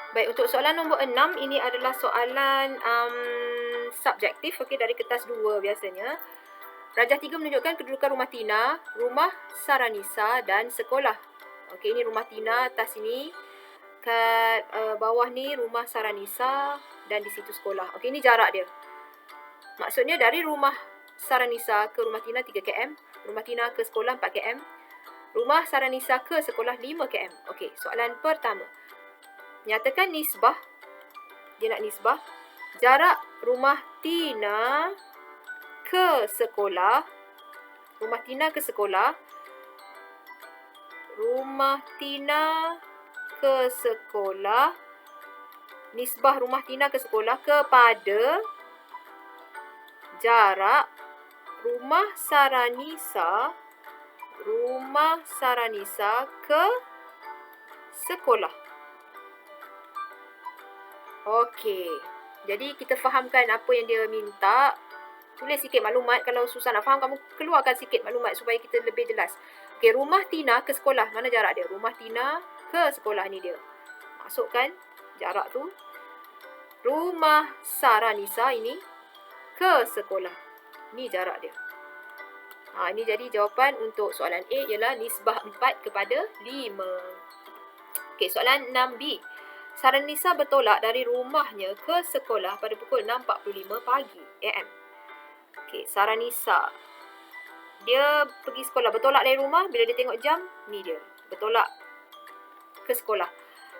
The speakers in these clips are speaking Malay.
Baik, untuk soalan nombor 6, ini adalah soalan subjektif, okey, dari kertas 2 biasanya. Rajah 3 menunjukkan kedudukan rumah Tina, rumah Saranisa dan sekolah. Okey, ini rumah Tina atas sini. Kat bawah ni rumah Saranisa dan di situ sekolah. Okey, ini jarak dia. Maksudnya dari rumah Saranisa ke rumah Tina 3 km, rumah Tina ke sekolah 4 km, rumah Saranisa ke sekolah 5 km. Okey, soalan pertama. Nyatakan nisbah, dia nak nisbah jarak rumah Tina ke sekolah, rumah Tina ke sekolah, rumah Tina ke sekolah, nisbah rumah Tina ke sekolah kepada jarak rumah Saranisa ke sekolah. Okey, jadi kita fahamkan apa yang dia minta. Tulis sikit maklumat. Kalau susah nak faham, kamu keluarkan sikit maklumat supaya kita lebih jelas. Okey, rumah Tina ke sekolah. Mana jarak dia? Rumah Tina ke sekolah ni dia. Masukkan jarak tu. Rumah Saranisa ini ke sekolah. Ni jarak dia. Ini jadi jawapan untuk soalan A ialah nisbah 4 kepada 5. Okey, soalan 6B. Saranisa bertolak dari rumahnya ke sekolah pada pukul 6.45 pagi AM. Okey, Saranisa. Dia pergi sekolah, bertolak dari rumah. Bila dia tengok jam, ni dia. Bertolak ke sekolah.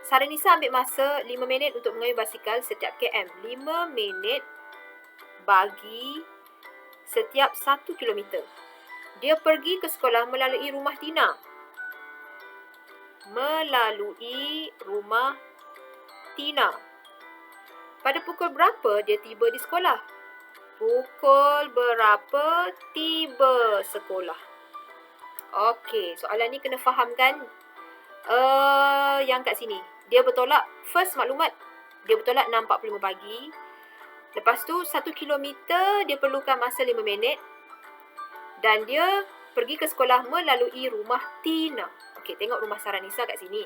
Saranisa ambil masa 5 minit untuk mengayuh basikal setiap km. 5 minit bagi setiap 1 kilometer. Dia pergi ke sekolah melalui rumah Tina. Pada pukul berapa dia tiba di sekolah? Pukul berapa tiba sekolah? Okey, soalan ni kena fahamkan yang kat sini. Dia bertolak, first maklumat, dia bertolak 6.45 pagi. Lepas tu 1 kilometer dia perlukan masa 5 minit. Dan dia pergi ke sekolah melalui rumah Tina. Okey, tengok rumah Saranisa kat sini.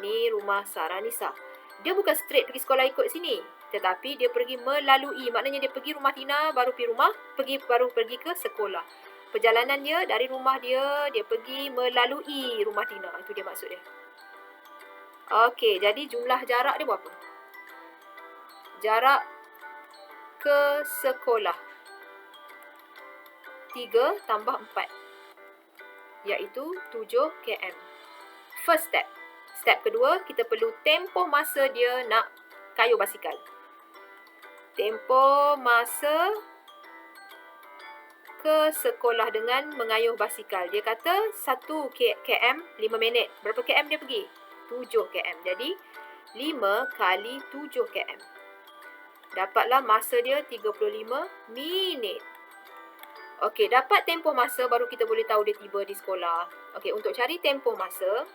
Ni rumah Saranisa. Dia bukan straight pergi sekolah ikut sini, tetapi dia pergi melalui. Maknanya dia pergi rumah Tina, baru pergi ke sekolah. Perjalanan dia dari rumah dia pergi melalui rumah Tina. Itu dia maksud dia. Okey, jadi jumlah jarak dia berapa? Jarak ke sekolah 3 tambah 4, iaitu 7 km. First step. Step kedua, kita perlu tempoh masa dia nak kayuh basikal. Tempoh masa ke sekolah dengan mengayuh basikal. Dia kata 1 km 5 minit. Berapa km dia pergi? 7 km. Jadi 5 kali 7 km. Dapatlah masa dia 35 minit. Okey, dapat tempoh masa baru kita boleh tahu dia tiba di sekolah. Okey, untuk cari tempoh masa,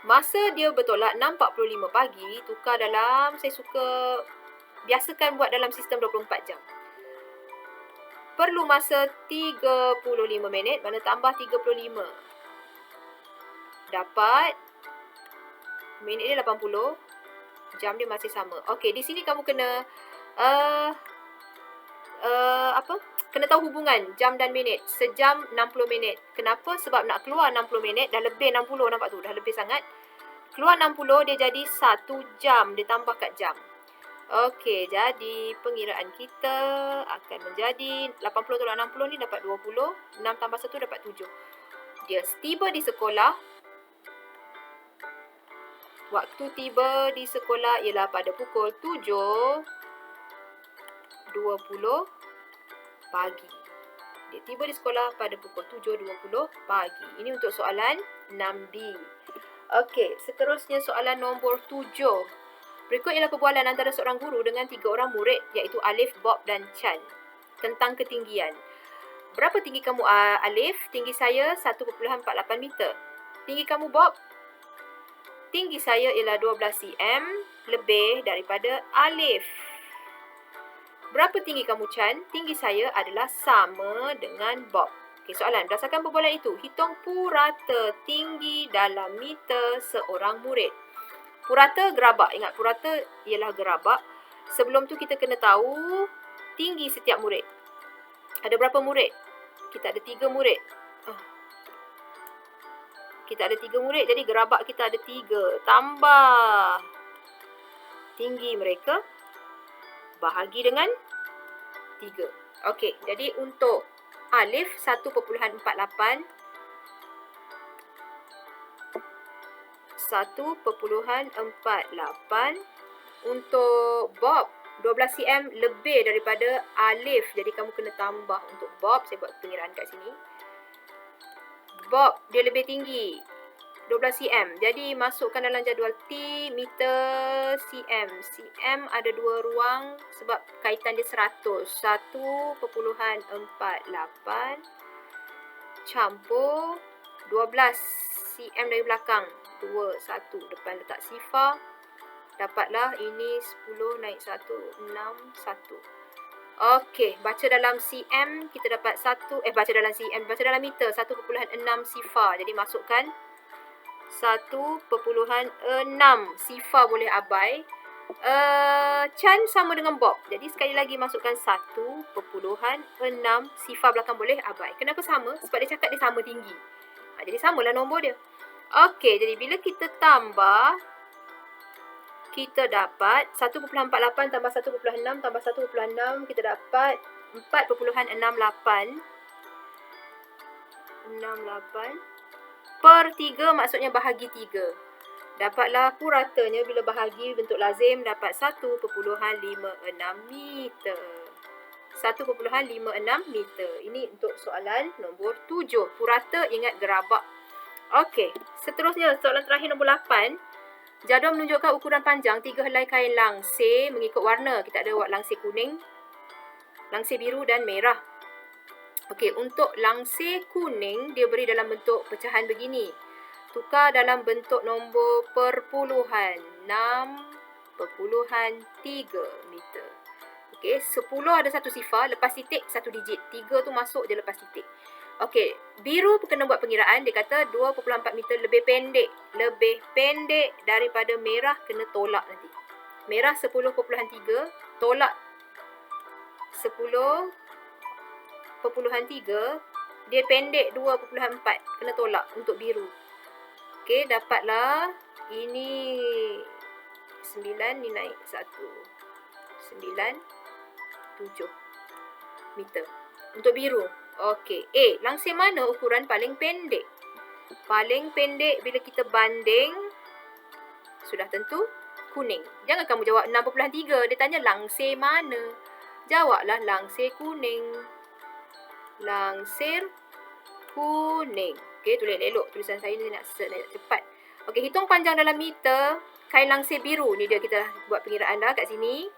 masa dia bertolak 6.45 pagi, tukar dalam, saya suka biasakan buat dalam sistem 24 jam. Perlu masa 35 minit, mana tambah 35. Dapat, minit dia 80, jam dia masih sama. Okey, di sini kamu kena kena tahu hubungan jam dan minit. Sejam 60 minit. Kenapa? Sebab nak keluar 60 minit, dah lebih 60, nampak tu, dah lebih sangat. Keluar 60, dia jadi 1 jam, dia tambah kat jam. Okey, jadi pengiraan kita akan menjadi 80 tolak 60 ni dapat 20, 6 tambah 1 dapat 7. Dia tiba di sekolah. Waktu tiba di sekolah ialah pada pukul 7.20 pagi. Dia tiba di sekolah pada pukul 7.20 pagi. Ini untuk soalan 6B. Okey, seterusnya soalan nombor 7. Berikut ialah perbualan antara seorang guru dengan 3 orang murid, iaitu Alif, Bob dan Chan, tentang ketinggian. Berapa tinggi kamu, Alif? Tinggi saya 1.48 meter. Tinggi kamu, Bob? Tinggi saya ialah 12 cm lebih daripada Alif. Berapa tinggi kamu, Chan? Tinggi saya adalah sama dengan Bob. Okey, soalan. Berdasarkan perbualan itu, hitung purata tinggi dalam meter seorang murid. Purata gerabak. Ingat, purata ialah gerabak. Sebelum tu kita kena tahu tinggi setiap murid. Ada berapa murid? Kita ada 3 murid. Kita ada 3 murid, jadi gerabak kita ada 3. Tambah tinggi mereka, bahagi dengan 3. Okey, jadi untuk alif 1.48, 1.48. Untuk Bob 12 cm lebih daripada alif, jadi kamu kena tambah. Untuk Bob, saya buat pengiraan kat sini. Bob dia lebih tinggi 12 cm, jadi masukkan dalam jadual T meter cm. Cm ada 2 ruang sebab kaitan dia 100. 1.48 campur 12 cm dari belakang, 2, 1 depan letak sifar. Dapatlah ini 10 naik 1, 6, 1. Okey, baca dalam cm kita dapat 1, baca dalam cm, baca dalam meter 1.6 sifar. Jadi masukkan 1.6 sifar, boleh abai. Chan sama dengan Bob. Jadi sekali lagi masukkan 1.6 sifar belakang, boleh abai. Kenapa sama? Sebab dia cakap dia sama tinggi. Jadi samalah nombor dia. Okey, jadi bila kita tambah, kita dapat 1.48 tambah 1.6 tambah 1.6, kita dapat 4.68. 68 per 3, maksudnya bahagi 3. Dapatlah puratanya bila bahagi bentuk lazim, dapat 1.56 meter. 1.56 meter. Ini untuk soalan nombor 7. Purata ingat gerabak. Okey, seterusnya soalan terakhir nombor 8. Jadual menunjukkan ukuran panjang 3 helai kain langsir mengikut warna. Kita ada langsir kuning, langsir biru dan merah. Okey, untuk langsir kuning dia beri dalam bentuk pecahan begini. Tukar dalam bentuk nombor perpuluhan, 6.3 meter. Okey, 10 ada satu sifar, lepas titik satu digit. 3 tu masuk je lepas titik. Okey, biru kena buat pengiraan. Dia kata 2.4 meter lebih pendek. Lebih pendek daripada merah, kena tolak nanti. Merah 10.3, tolak 10.3, dia pendek 2.4, kena tolak untuk biru. Okey, dapatlah ini 9, ni naik 1, 9, 7 meter untuk biru. Okey, langsir mana ukuran paling pendek? Paling pendek bila kita banding, sudah tentu kuning. Jangan kamu jawab 6.3, dia tanya langsir mana. Jawablah langsir kuning. Langsir kuning. Okey, tulis elok tulisan saya ni, nak cepat. Okey, hitung panjang dalam meter kain langsir biru. Ni dia, kita buat pengiraan dah kat sini.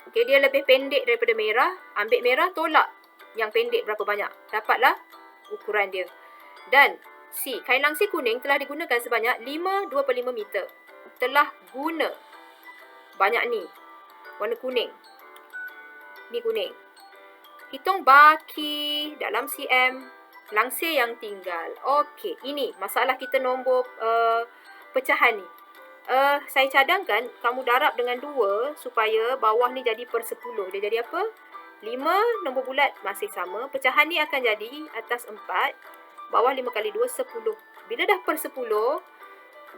Okey, dia lebih pendek daripada merah. Ambil merah, tolak yang pendek berapa banyak. Dapatlah ukuran dia. Dan C, kain langsir kuning telah digunakan sebanyak 2/5 meter. Telah guna banyak ni. Warna kuning. Ni kuning. Hitung baki dalam cm langsir yang tinggal. Okey, ini masalah kita nombor pecahan ni. Saya cadangkan kamu darab dengan 2 supaya bawah ni jadi per 10. Dia jadi apa? 5 nombor bulat masih sama. Pecahan ni akan jadi atas 4. Bawah 5 kali 2, 10. Bila dah per 10,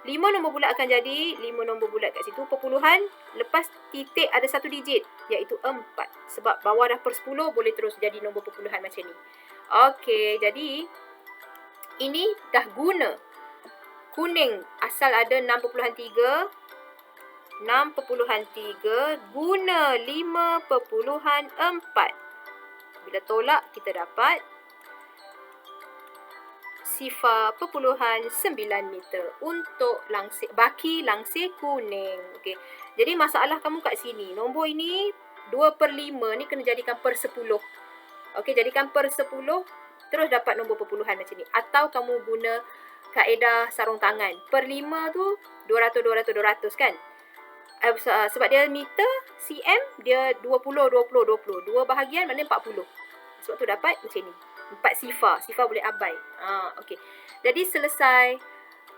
5 nombor bulat akan jadi 5 nombor bulat kat situ. Perpuluhan, lepas titik ada satu digit, iaitu 4. Sebab bawah dah per 10, boleh terus jadi nombor perpuluhan macam ni. Okey, jadi ini dah guna. Kuning asal ada 6.3. 6.3 guna 5.4. Bila tolak, kita dapat 0.9 meter untuk langsir, baki langsir kuning. Okey. Jadi masalah kamu kat sini, nombor ini 2/5 ni kena jadikan per 10. Okey, jadikan per 10 terus dapat nombor perpuluhan macam ni. Atau kamu guna kaedah sarung tangan. Per 5 tu 200 200 200 kan? Sebab dia meter, cm dia 20 20 20. 2 bahagian maknanya 40. Sebab tu dapat macam ni. 4 sifar. Sifar boleh abai. Okey. Jadi selesai